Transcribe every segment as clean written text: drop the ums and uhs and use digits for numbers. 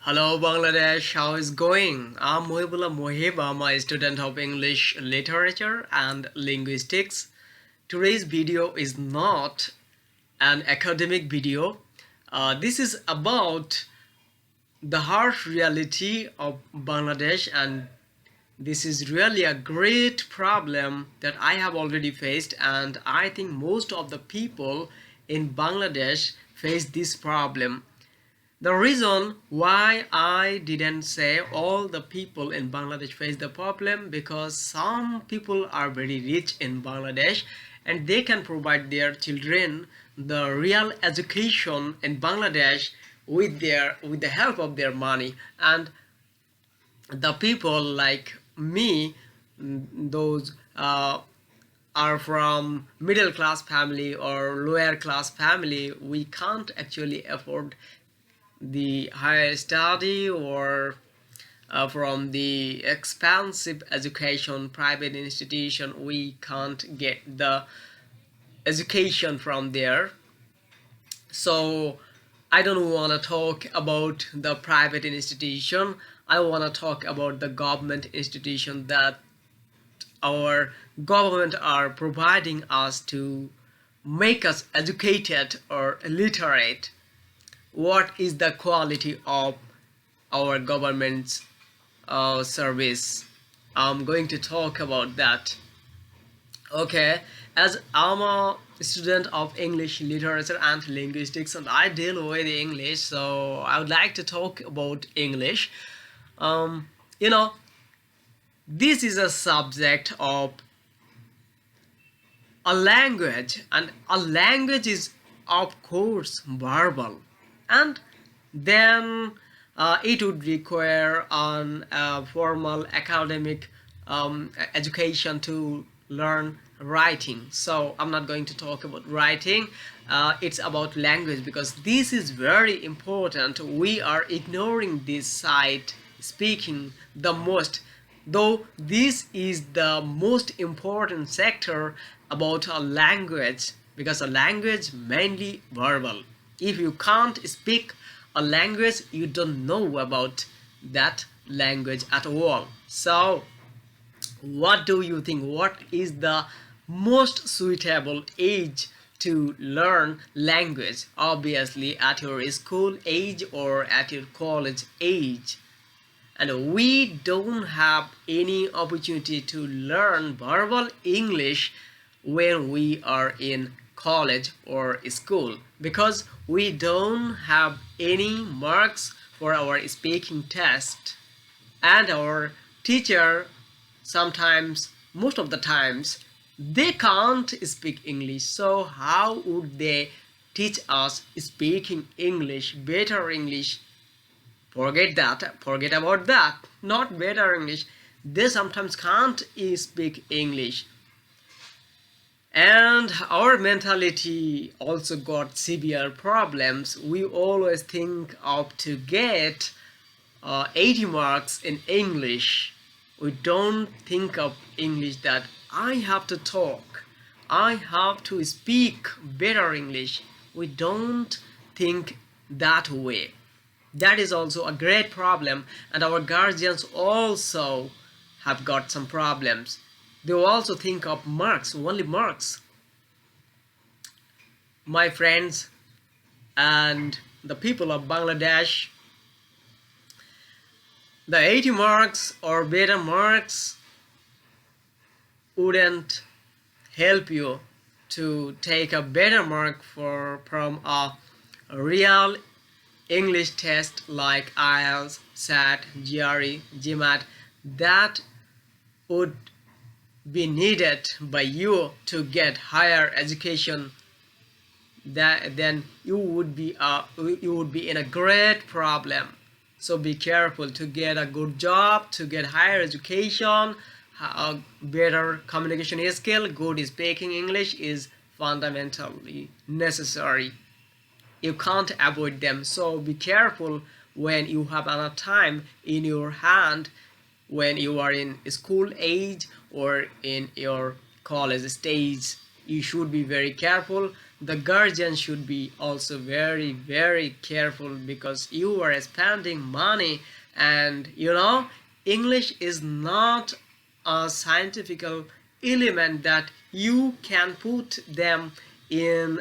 Hello Bangladesh, how is going? I'm Mohibullah Mohib. I'm a student of English literature and linguistics. Today's video is not an academic video. This is about the harsh reality of Bangladesh, and this is really a great problem that I have already faced, and I think most of the people in Bangladesh face this problem. The reason why I didn't say all the people in Bangladesh face the problem, because some people are very rich in Bangladesh and they can provide their children the real education in Bangladesh with the help of their money, and the people like me, those are from middle class family or lower class family, we can't actually afford the higher study or from the expensive education private institution. We can't get the education from there. So I don't want to talk about the private institution. I want to talk about the government institution that our government are providing us to make us educated or literate. What is the quality of our government's service? I'm going to talk about that. Okay, as I'm a student of English literature and linguistics and I deal with English, so I would like to talk about English. um, you know this is a subject of a language, and a language is of course verbal, and then it would require an formal academic education to learn writing. So I'm not going to talk about writing. It's about language, because this is very important. We are ignoring this side, speaking the most, though this is the most important sector about a language, because a language mainly verbal. If you can't speak a language, you don't know about that language at all. So what do you think? What is the most suitable age to learn language? Obviously at your school age or at your college age. And we don't have any opportunity to learn verbal English when we are in college or school, because we don't have any marks for our speaking test, and our teacher sometimes, most of the times, they can't speak English. So how would they teach us speaking English, better English? Forget about that. Not better English, they sometimes can't speak English. And our mentality also got severe problems. We always think of to get 80 marks in English. We don't think of English that I have to talk, I have to speak better English. We don't think that way. That is also a great problem, and our guardians also have got some problems. They also think of marks, only marks. My friends and the people of Bangladesh, the 80 marks or better marks wouldn't help you to take a better mark from a real English test like IELTS, SAT, GRE, GMAT. That would be needed by you to get higher education. Then you would be in a great problem. So be careful to get a good job, to get higher education. A better communication skill, good speaking English is fundamentally necessary. You can't avoid them. So be careful when you have enough time in your hand, when you are in school age or in your college stage. You should be very careful the guardian should be also very, very careful, because you are spending money. And English is not a scientific element that you can put them in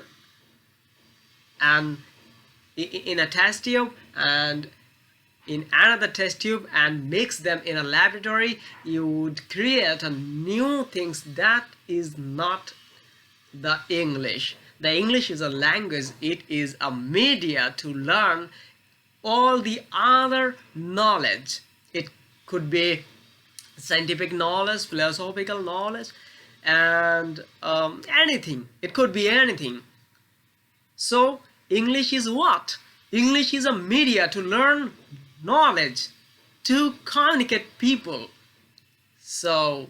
an in a test tube and in another test tube and mix them in a laboratory. You would create a new things. That is not the English. The English is a language. It is a media to learn all the other knowledge. It could be scientific knowledge, philosophical knowledge, and anything. It could be anything. So English is what? English is a media to learn knowledge, to communicate people. So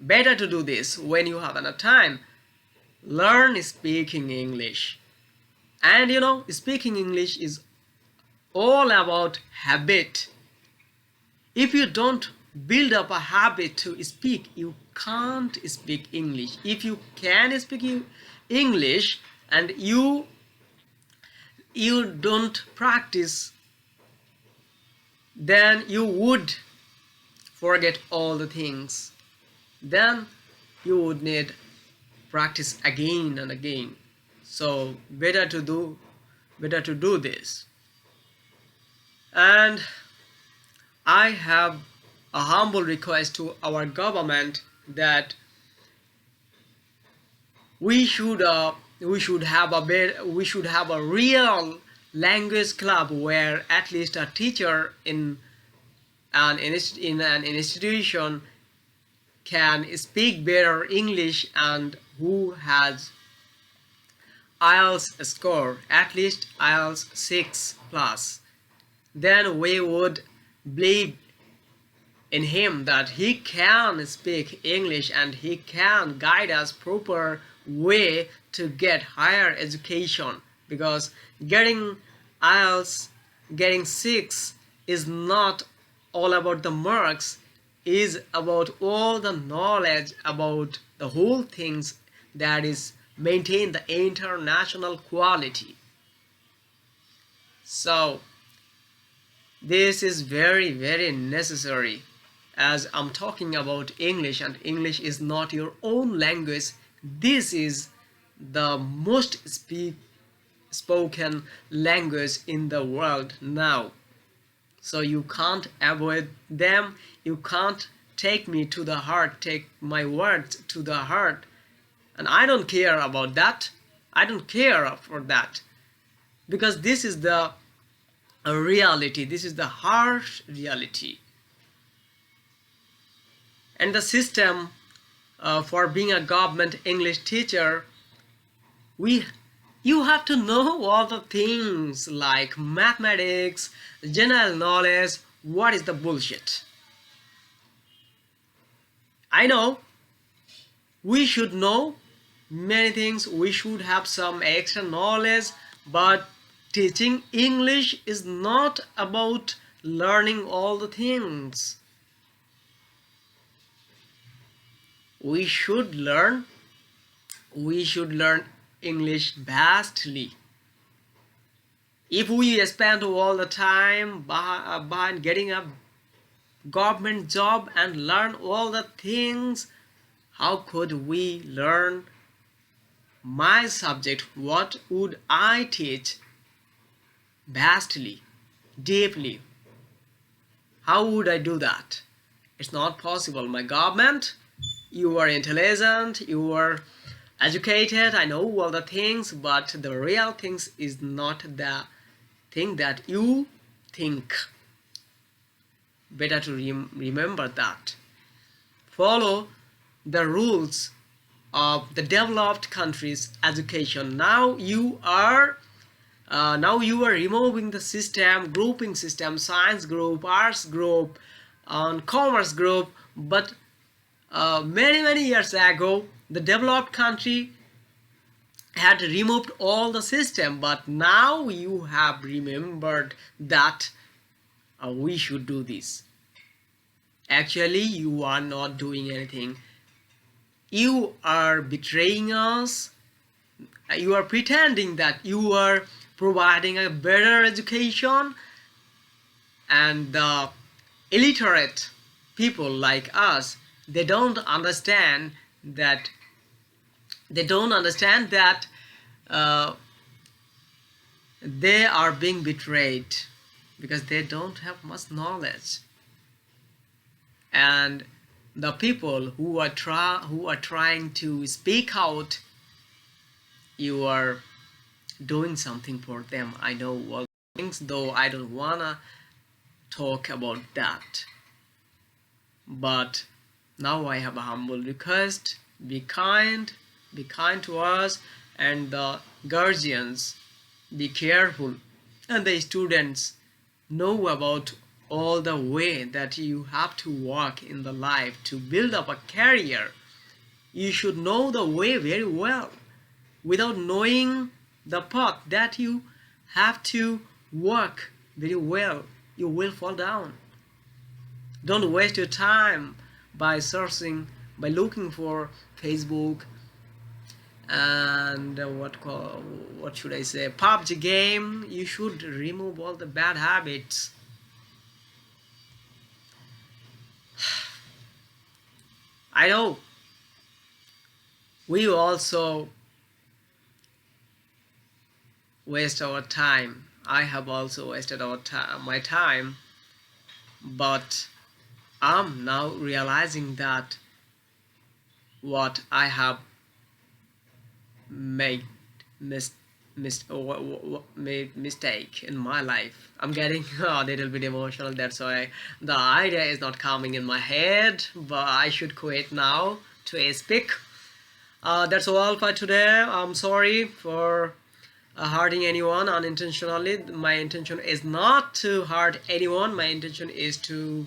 better to do this when you have enough time. Learn speaking English. And speaking English is all about habit. If you don't build up a habit to speak, you can't speak English. If you can speak English and you don't practice, then you would forget all the things. Then you would need practice again and again. So better to do this. And I have a humble request to our government that we should have a real language club where at least a teacher in an institution can speak better English and who has IELTS score, at least IELTS 6+. Then we would believe in him that he can speak English and he can guide us proper way to get higher education. Because getting IELTS, getting 6 is not all about the marks, is about all the knowledge about the whole things that is maintain the international quality. So this is very, very necessary, as I'm talking about English, and English is not your own language. This is the most spoken language in the world now. So you can't avoid them. You can't take me to the heart, take my words to the heart. And I don't care about that. I don't care for that. Because this is the reality. This is the harsh reality. And the system for being a government English teacher, you have to know all the things like mathematics, general knowledge. What is the bullshit? I know we should know many things, we should have some extra knowledge, but teaching English is not about learning all the things. We should learn English vastly. If we spend all the time behind getting a government job and learn all the things, how could we learn my subject? What would I teach vastly, deeply? How would I do that? It's not possible. My government, you are intelligent, you are educated, I know all the things, but the real things is not the thing that you think. Better to remember that. Follow the rules of the developed countries' education. Now you are removing the system, grouping system, science group, arts group, and commerce group. But many years ago, the developed country had removed all the system, but now you have remembered that we should do this. Actually, you are not doing anything. You are betraying us You are pretending that you are providing a better education, and the illiterate people like us, they don't understand that they don't understand that uh, they are being betrayed because they don't have much knowledge. And the people who are trying to speak out, you are doing something for them. I know all things, though I don't wanna talk about that. But now I have a humble request: be kind to us, and the guardians, be careful, and the students, know about all the way that you have to walk in the life to build up a career. You should know the way very well. Without knowing the path that you have to walk very well, you will fall down. Don't waste your time by searching, by looking for Facebook and what should I say, PUBG game. You should remove all the bad habits. I know we also waste our time. I have also wasted my time, but I'm now realizing that what I have made made mistake in my life. I'm getting a little bit emotional. That's why the idea is not coming in my head. But I should quit now to speak. That's all for today. I'm sorry for hurting anyone unintentionally. My intention is not to hurt anyone. My intention is to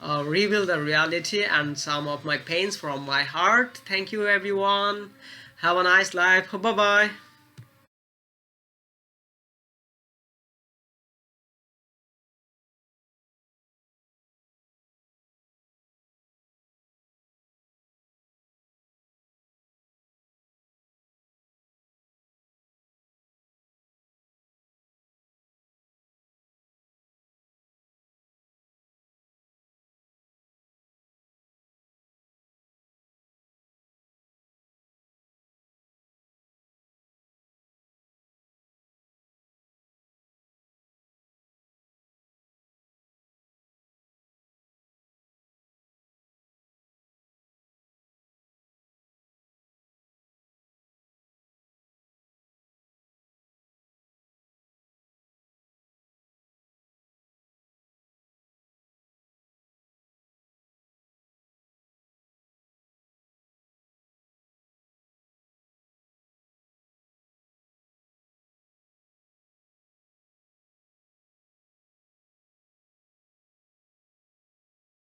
reveal the reality and some of my pains from my heart. Thank you, everyone. Have a nice life. Bye bye.